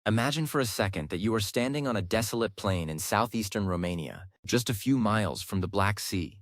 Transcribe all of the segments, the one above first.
Imagine for a second that you are standing on a desolate plain in southeastern Romania, just a few miles from the Black Sea.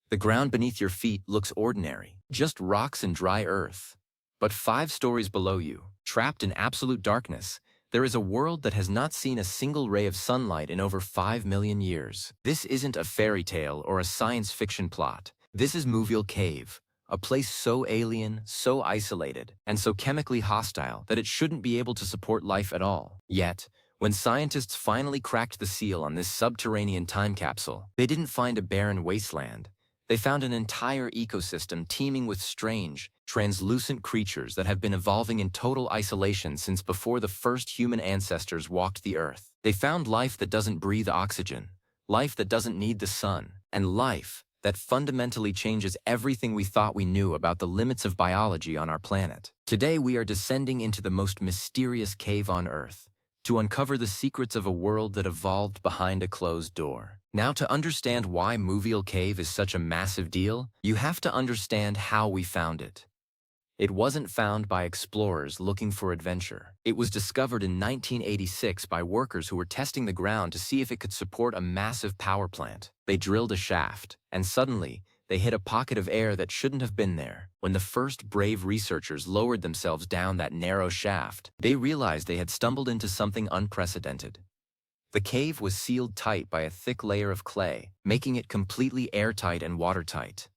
The ground beneath your feet looks ordinary, just rocks and dry earth. But 5 stories below you, trapped in absolute darkness, there is a world that has not seen a single ray of sunlight in over 5 million years. This isn't a fairy tale or a science fiction plot. This is Moville Cave, a place so alien, so isolated, and so chemically hostile that it shouldn't be able to support life at all. Yet, when scientists finally cracked the seal on this subterranean time capsule, they didn't find a barren wasteland. They found an entire ecosystem teeming with strange, translucent creatures that have been evolving in total isolation since before the first human ancestors walked the earth. They found life that doesn't breathe oxygen, life that doesn't need the sun, and life that fundamentally changes everything we thought we knew about the limits of biology on our planet. Today we are descending into the most mysterious cave on Earth, to uncover the secrets of a world that evolved behind a closed door. Now, to understand why Moville Cave is such a massive deal, you have to understand how we found it. It wasn't found by explorers looking for adventure. It was discovered in 1986 by workers who were testing the ground to see if it could support a massive power plant. They drilled a shaft, and suddenly, they hit a pocket of air that shouldn't have been there. When the first brave researchers lowered themselves down that narrow shaft, they realized they had stumbled into something unprecedented. The cave was sealed tight by a thick layer of clay, making it completely airtight and watertight.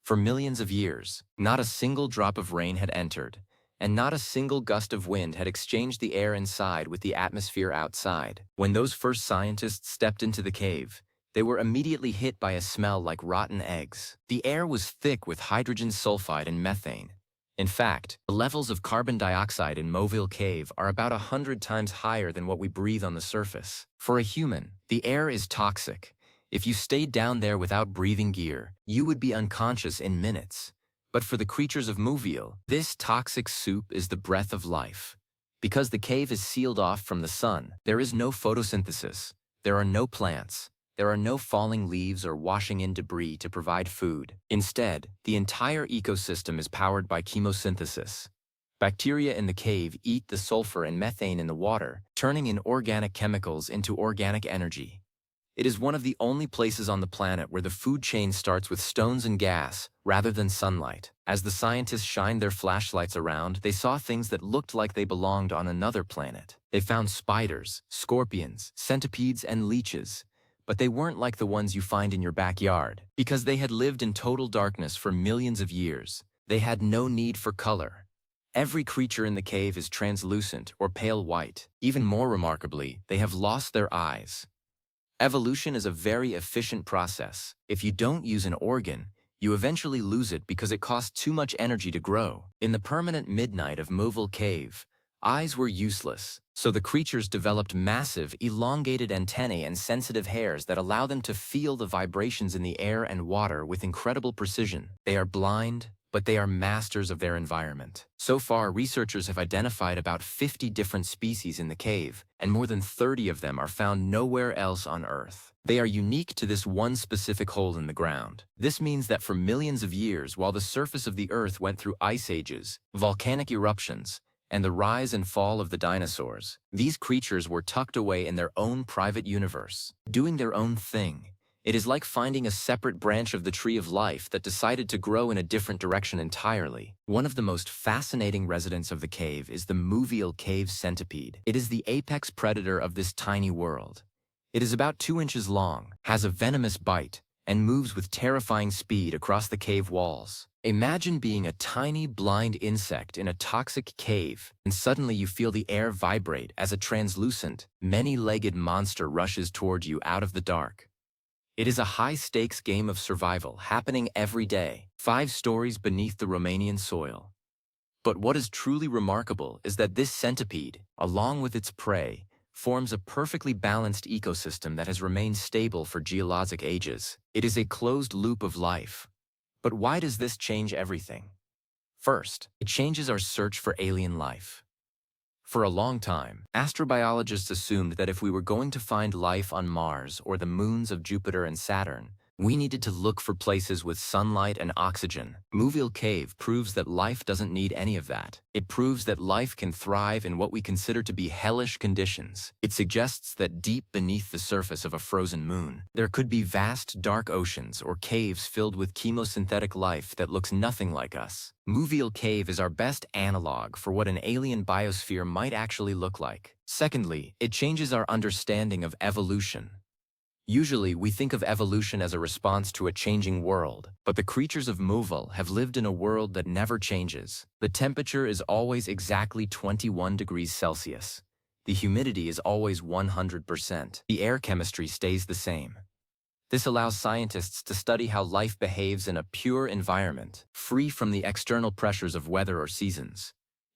For millions of years, not a single drop of rain had entered, and not a single gust of wind had exchanged the air inside with the atmosphere outside. When those first scientists stepped into the cave, they were immediately hit by a smell like rotten eggs. The air was thick with hydrogen sulfide and methane. In fact, the levels of carbon dioxide in Moville Cave are about 100 times higher than what we breathe on the surface. For a human, the air is toxic. If you stayed down there without breathing gear, you would be unconscious in minutes. But for the creatures of Moville, this toxic soup is the breath of life. Because the cave is sealed off from the sun, there is no photosynthesis. There are no plants. There are no falling leaves or washing in debris to provide food. Instead, the entire ecosystem is powered by chemosynthesis. Bacteria in the cave eat the sulfur and methane in the water, turning inorganic chemicals into organic energy. It is one of the only places on the planet where the food chain starts with stones and gas, rather than sunlight. As the scientists shined their flashlights around, they saw things that looked like they belonged on another planet. They found spiders, scorpions, centipedes, and leeches. But they weren't like the ones you find in your backyard. Because they had lived in total darkness for millions of years, they had no need for color. Every creature in the cave is translucent or pale white. Even more remarkably, they have lost their eyes. Evolution is a very efficient process. If you don't use an organ, you eventually lose it because it costs too much energy to grow. In the permanent midnight of Moville Cave, eyes were useless, so the creatures developed massive, elongated antennae and sensitive hairs that allow them to feel the vibrations in the air and water with incredible precision. They are blind, but they are masters of their environment. So far, researchers have identified about 50 different species in the cave, and more than 30 of them are found nowhere else on Earth. They are unique to this one specific hole in the ground. This means that for millions of years, while the surface of the Earth went through ice ages, volcanic eruptions, and the rise and fall of the dinosaurs, these creatures were tucked away in their own private universe, doing their own thing. It is like finding a separate branch of the tree of life that decided to grow in a different direction entirely. One of the most fascinating residents of the cave is the Moville Cave centipede. It is the apex predator of this tiny world. It is about 2 inches long, has a venomous bite, and moves with terrifying speed across the cave walls. Imagine being a tiny, blind insect in a toxic cave, and suddenly you feel the air vibrate as a translucent, many-legged monster rushes toward you out of the dark. It is a high-stakes game of survival happening every day, 5 stories beneath the Romanian soil. But what is truly remarkable is that this centipede, along with its prey, forms a perfectly balanced ecosystem that has remained stable for geologic ages. It is a closed loop of life. But why does this change everything? First, it changes our search for alien life. For a long time, astrobiologists assumed that if we were going to find life on Mars or the moons of Jupiter and Saturn, We needed to look for places with sunlight and oxygen. Mobile Cave proves that life doesn't need any of that. It proves that life can thrive in what we consider to be hellish conditions. It suggests that deep beneath the surface of a frozen moon, there could be vast dark oceans or caves filled with chemosynthetic life that looks nothing like us. Mobile Cave is our best analog for what an alien biosphere might actually look like. Secondly, it changes our understanding of evolution. Usually, we think of evolution as a response to a changing world, but the creatures of Moville have lived in a world that never changes. The temperature is always exactly 21 degrees Celsius. The humidity is always 100%. The air chemistry stays the same. This allows scientists to study how life behaves in a pure environment, free from the external pressures of weather or seasons.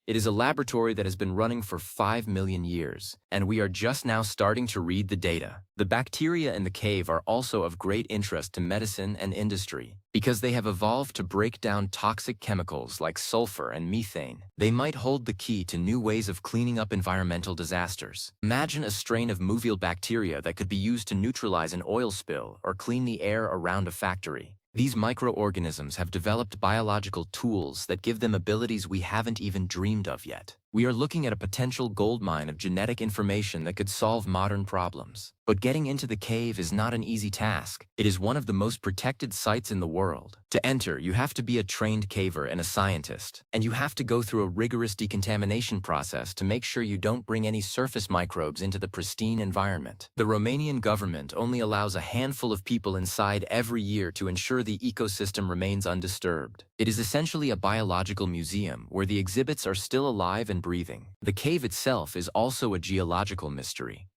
It is a laboratory that has been running for 5 million years, and we are just now starting to read the data. The bacteria in the cave are also of great interest to medicine and industry, because they have evolved to break down toxic chemicals like sulfur and methane. They might hold the key to new ways of cleaning up environmental disasters. Imagine a strain of mobile bacteria that could be used to neutralize an oil spill or clean the air around a factory. These microorganisms have developed biological tools that give them abilities we haven't even dreamed of yet. We are looking at a potential goldmine of genetic information that could solve modern problems. But getting into the cave is not an easy task. It is one of the most protected sites in the world. To enter, you have to be a trained caver and a scientist, and you have to go through a rigorous decontamination process to make sure you don't bring any surface microbes into the pristine environment. The Romanian government only allows a handful of people inside every year to ensure the ecosystem remains undisturbed. It is essentially a biological museum where the exhibits are still alive and breathing. The cave itself is also a geological mystery.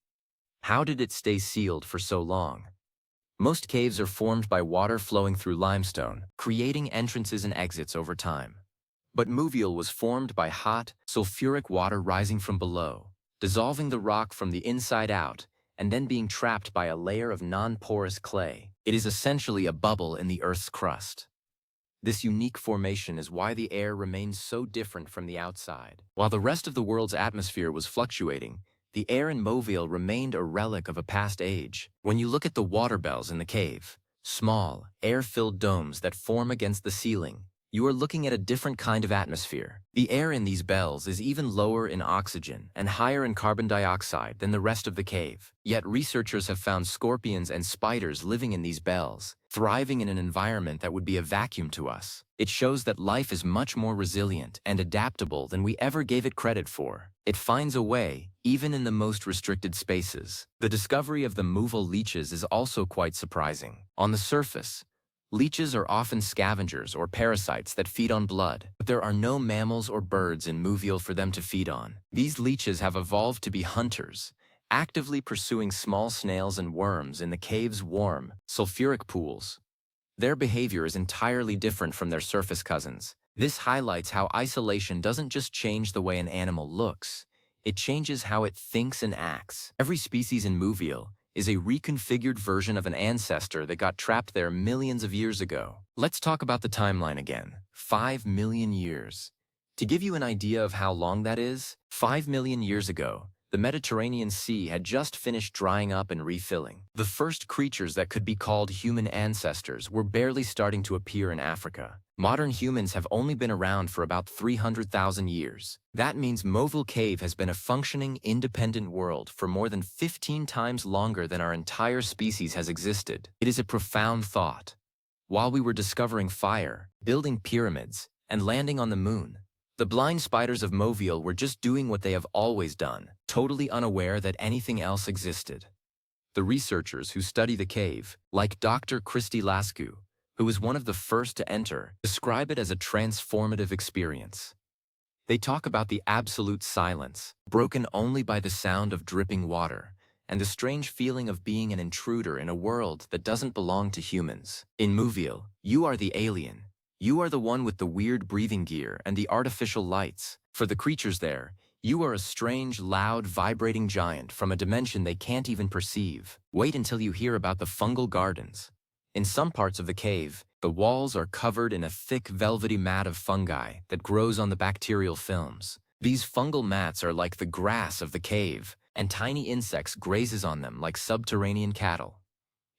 How did it stay sealed for so long? Most caves are formed by water flowing through limestone, creating entrances and exits over time. But Mobile was formed by hot, sulfuric water rising from below, dissolving the rock from the inside out, and then being trapped by a layer of non-porous clay. It is essentially a bubble in the Earth's crust. This unique formation is why the air remains so different from the outside. While the rest of the world's atmosphere was fluctuating, the air in Mobile remained a relic of a past age. When you look at the water bells in the cave, small, air-filled domes that form against the ceiling, you are looking at a different kind of atmosphere. The air in these bells is even lower in oxygen and higher in carbon dioxide than the rest of the cave. Yet researchers have found scorpions and spiders living in these bells, thriving in an environment that would be a vacuum to us. It shows that life is much more resilient and adaptable than we ever gave it credit for. It finds a way, even in the most restricted spaces. The discovery of the Mobile leeches is also quite surprising. On the surface, leeches are often scavengers or parasites that feed on blood, but there are no mammals or birds in Mobile for them to feed on. These leeches have evolved to be hunters, actively pursuing small snails and worms in the cave's warm, sulfuric pools. Their behavior is entirely different from their surface cousins. This highlights how isolation doesn't just change the way an animal looks, it changes how it thinks and acts. Every species in Mobile is a reconfigured version of an ancestor that got trapped there millions of years ago. Let's talk about the timeline again. 5 million years. To give you an idea of how long that is, 5 million years ago, the Mediterranean Sea had just finished drying up and refilling. The first creatures that could be called human ancestors were barely starting to appear in Africa. Modern humans have only been around for about 300,000 years. That means Mobile Cave has been a functioning, independent world for more than 15 times longer than our entire species has existed. It is a profound thought. While we were discovering fire, building pyramids, and landing on the moon, the blind spiders of Mobile were just doing what they have always done, totally unaware that anything else existed. The researchers who study the cave, like Dr. Christy Lascu, who was one of the first to enter, describe it as a transformative experience. They talk about the absolute silence, broken only by the sound of dripping water, and the strange feeling of being an intruder in a world that doesn't belong to humans. In Mobile, you are the alien. You are the one with the weird breathing gear and the artificial lights. For the creatures there, you are a strange, loud, vibrating giant from a dimension they can't even perceive. Wait until you hear about the fungal gardens. In some parts of the cave, the walls are covered in a thick, velvety mat of fungi that grows on the bacterial films. These fungal mats are like the grass of the cave, and tiny insects grazes on them like subterranean cattle.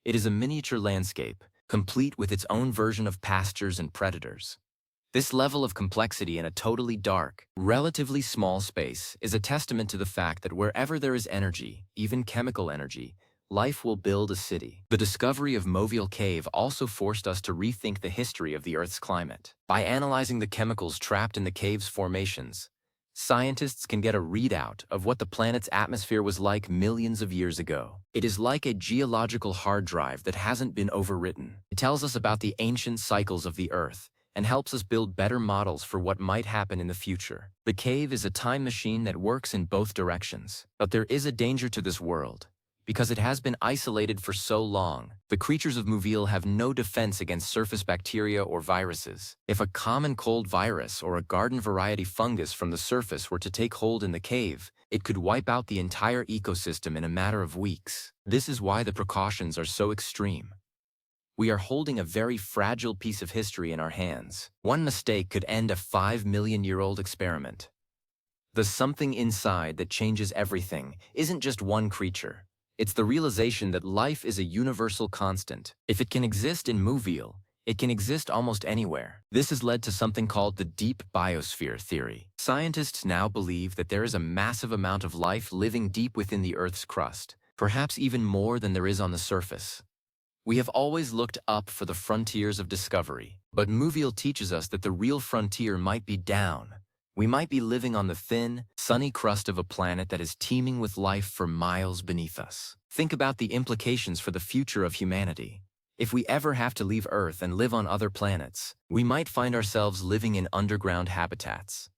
It is a miniature landscape, complete with its own version of pastures and predators. This level of complexity in a totally dark, relatively small space is a testament to the fact that wherever there is energy, even chemical energy, life will build a city. The discovery of Mobile Cave also forced us to rethink the history of the Earth's climate. By analyzing the chemicals trapped in the cave's formations, scientists can get a readout of what the planet's atmosphere was like millions of years ago. It is like a geological hard drive that hasn't been overwritten. It tells us about the ancient cycles of the Earth and helps us build better models for what might happen in the future. The cave is a time machine that works in both directions. But there is a danger to this world. Because it has been isolated for so long, the creatures of Mobile have no defense against surface bacteria or viruses. If a common cold virus or a garden-variety fungus from the surface were to take hold in the cave, it could wipe out the entire ecosystem in a matter of weeks. This is why the precautions are so extreme. We are holding a very fragile piece of history in our hands. One mistake could end a 5-million-year-old experiment. The something inside that changes everything isn't just one creature. It's the realization that life is a universal constant. If it can exist in Mobile, it can exist almost anywhere. This has led to something called the deep biosphere theory. Scientists now believe that there is a massive amount of life living deep within the Earth's crust, perhaps even more than there is on the surface. We have always looked up for the frontiers of discovery, but Mobile teaches us that the real frontier might be down. We might be living on the thin, sunny crust of a planet that is teeming with life for miles beneath us. Think about the implications for the future of humanity. If we ever have to leave Earth and live on other planets, we might find ourselves living in underground habitats.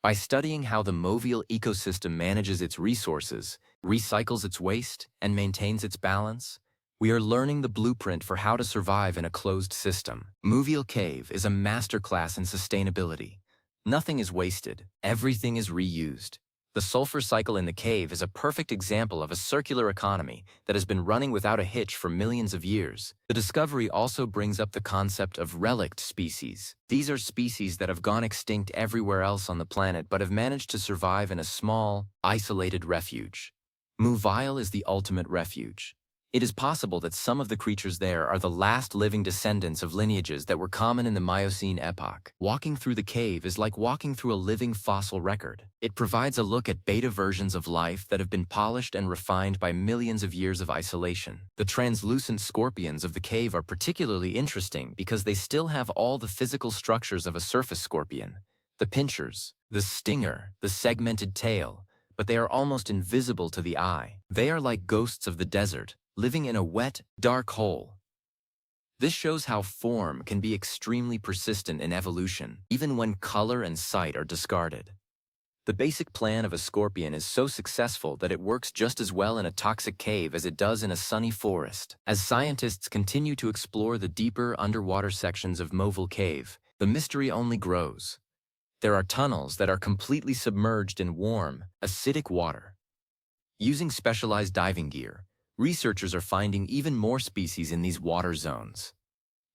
By studying how the Mobile ecosystem manages its resources, recycles its waste, and maintains its balance, we are learning the blueprint for how to survive in a closed system. Mobile Cave is a masterclass in sustainability. Nothing is wasted. Everything is reused. The sulfur cycle in the cave is a perfect example of a circular economy that has been running without a hitch for millions of years. The discovery also brings up the concept of relict species. These are species that have gone extinct everywhere else on the planet but have managed to survive in a small, isolated refuge. Mobile is the ultimate refuge. It is possible that some of the creatures there are the last living descendants of lineages that were common in the Miocene epoch. Walking through the cave is like walking through a living fossil record. It provides a look at beta versions of life that have been polished and refined by millions of years of isolation. The translucent scorpions of the cave are particularly interesting because they still have all the physical structures of a surface scorpion. The pinchers, the stinger, the segmented tail, but they are almost invisible to the eye. They are like ghosts of the desert, living in a wet, dark hole. This shows how form can be extremely persistent in evolution, even when color and sight are discarded. The basic plan of a scorpion is so successful that it works just as well in a toxic cave as it does in a sunny forest. As scientists continue to explore the deeper underwater sections of Mobile Cave, the mystery only grows. There are tunnels that are completely submerged in warm, acidic water. Using specialized diving gear, researchers are finding even more species in these water zones.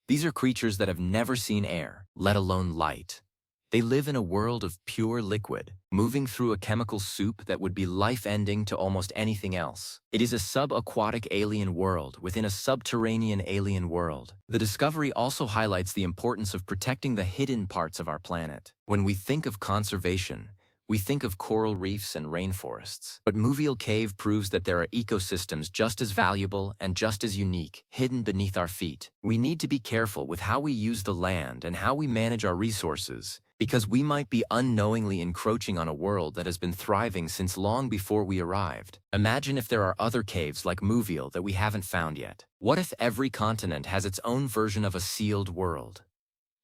These are creatures that have never seen air, let alone light. They live in a world of pure liquid, moving through a chemical soup that would be life-ending to almost anything else. It is a subaquatic alien world within a subterranean alien world. The discovery also highlights the importance of protecting the hidden parts of our planet. When we think of conservation, we think of coral reefs and rainforests. But Mobile Cave proves that there are ecosystems just as valuable and just as unique, hidden beneath our feet. We need to be careful with how we use the land and how we manage our resources, because we might be unknowingly encroaching on a world that has been thriving since long before we arrived. Imagine if there are other caves like Mobile that we haven't found yet. What if every continent has its own version of a sealed world?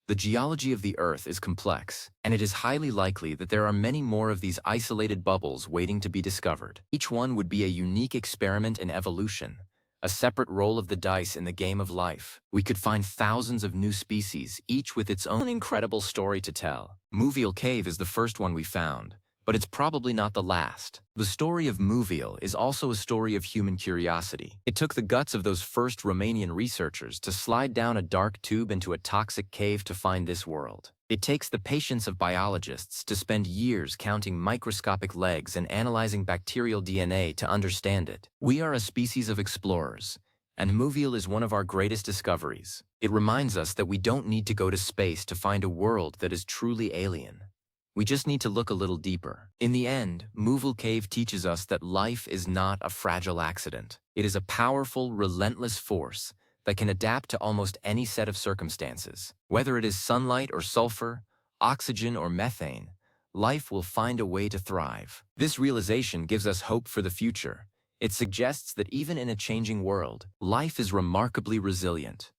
The geology of the Earth is complex, and it is highly likely that there are many more of these isolated bubbles waiting to be discovered. Each one would be a unique experiment in evolution, a separate roll of the dice in the game of life. We could find thousands of new species, each with its own incredible story to tell. Mobile Cave is the first one we found, but it's probably not the last. The story of Mobile is also a story of human curiosity. It took the guts of those first Romanian researchers to slide down a dark tube into a toxic cave to find this world. It takes the patience of biologists to spend years counting microscopic legs and analyzing bacterial DNA to understand it. We are a species of explorers, And Moville is one of our greatest discoveries. It reminds us that we don't need to go to space to find a world that is truly alien. We just need to look a little deeper. In the end, Moville Cave teaches us that life is not a fragile accident. It is a powerful, relentless force that can adapt to almost any set of circumstances. Whether it is sunlight or sulfur, oxygen or methane, life will find a way to thrive. This realization gives us hope for the future. It suggests that even in a changing world, life is remarkably resilient.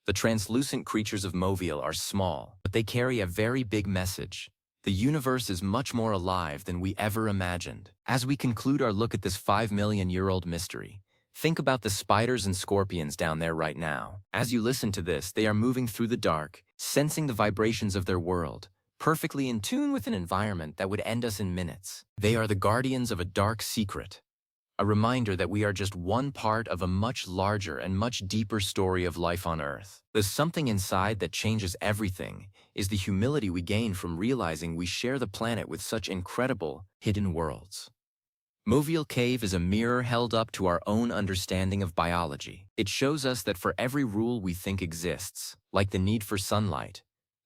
The translucent creatures of Moville are small, but they carry a very big message. The universe is much more alive than we ever imagined. As we conclude our look at this 5 million-year-old mystery, think about the spiders and scorpions down there right now. As you listen to this, they are moving through the dark, sensing the vibrations of their world, perfectly in tune with an environment that would end us in minutes. They are the guardians of a dark secret, a reminder that we are just one part of a much larger and much deeper story of life on Earth. The something inside that changes everything is the humility we gain from realizing we share the planet with such incredible, hidden worlds. Moville Cave is a mirror held up to our own understanding of biology. It shows us that for every rule we think exists, like the need for sunlight,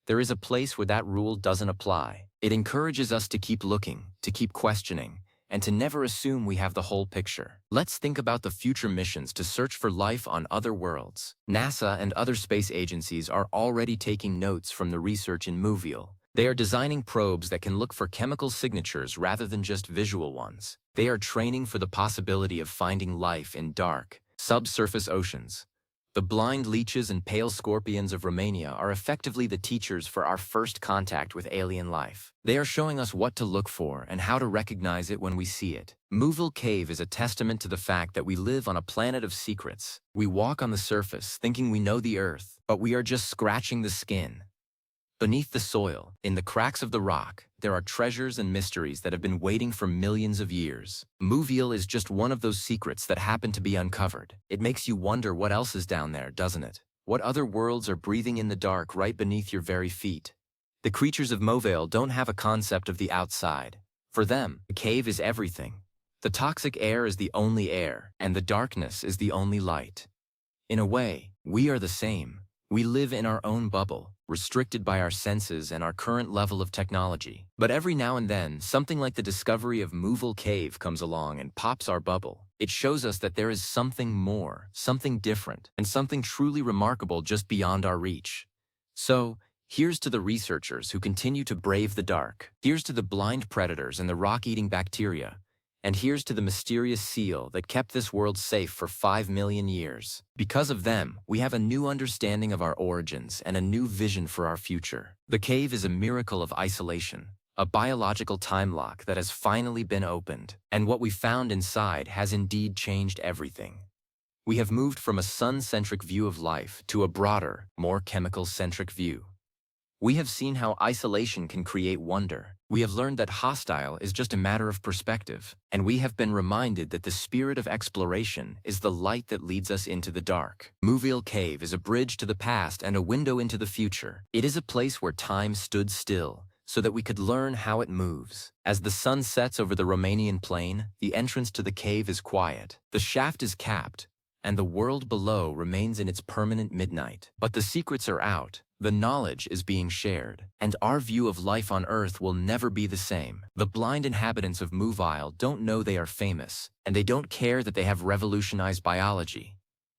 there is a place where that rule doesn't apply. It encourages us to keep looking, to keep questioning, and to never assume we have the whole picture. Let's think about the future missions to search for life on other worlds. NASA and other space agencies are already taking notes from the research in Moville. They are designing probes that can look for chemical signatures rather than just visual ones. They are training for the possibility of finding life in dark, subsurface oceans. The blind leeches and pale scorpions of Romania are effectively the teachers for our first contact with alien life. They are showing us what to look for and how to recognize it when we see it. Moville Cave is a testament to the fact that we live on a planet of secrets. We walk on the surface thinking we know the Earth, but we are just scratching the skin. Beneath the soil, in the cracks of the rock, there are treasures and mysteries that have been waiting for millions of years. Moville is just one of those secrets that happen to be uncovered. It makes you wonder what else is down there, doesn't it? What other worlds are breathing in the dark right beneath your very feet? The creatures of Moville don't have a concept of the outside. For them, the cave is everything. The toxic air is the only air, and the darkness is the only light. In a way, we are the same. We live in our own bubble, restricted by our senses and our current level of technology. But every now and then, something like the discovery of Moville Cave comes along and pops our bubble. It shows us that there is something more, something different, and something truly remarkable just beyond our reach. So, here's to the researchers who continue to brave the dark. Here's to the blind predators and the rock-eating bacteria. And here's to the mysterious seal that kept this world safe for 5 million years. Because of them, we have a new understanding of our origins and a new vision for our future. The cave is a miracle of isolation, a biological time lock that has finally been opened. And what we found inside has indeed changed everything. We have moved from a sun-centric view of life to a broader, more chemical-centric view. We have seen how isolation can create wonder. We have learned that hostile is just a matter of perspective, and we have been reminded that the spirit of exploration is the light that leads us into the dark. Moville Cave is a bridge to the past and a window into the future. It is a place where time stood still, so that we could learn how it moves. As the sun sets over the Romanian plain, the entrance to the cave is quiet. The shaft is capped, and the world below remains in its permanent midnight. But the secrets are out. The knowledge is being shared, and our view of life on Earth will never be the same. The blind inhabitants of Moville don't know they are famous, and they don't care that they have revolutionized biology.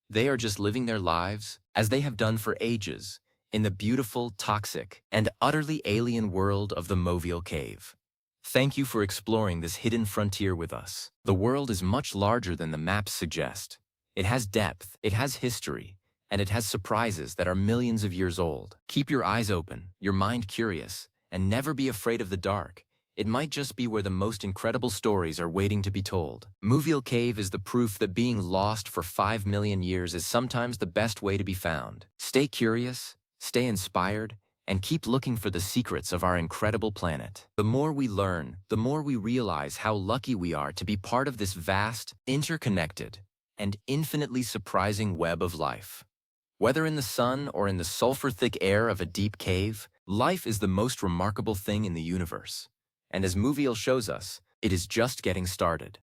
They are just living their lives, as they have done for ages, in the beautiful, toxic, and utterly alien world of the Moville Cave. Thank you for exploring this hidden frontier with us. The world is much larger than the maps suggest. It has depth, it has history, and it has surprises that are millions of years old. Keep your eyes open, your mind curious, and never be afraid of the dark. It might just be where the most incredible stories are waiting to be told. Moville Cave is the proof that being lost for 5 million years is sometimes the best way to be found. Stay curious, stay inspired, and keep looking for the secrets of our incredible planet. The more we learn, the more we realize how lucky we are to be part of this vast, interconnected, and infinitely surprising web of life. Whether in the sun or in the sulfur-thick air of a deep cave, life is the most remarkable thing in the universe. And as Moville shows us, it is just getting started.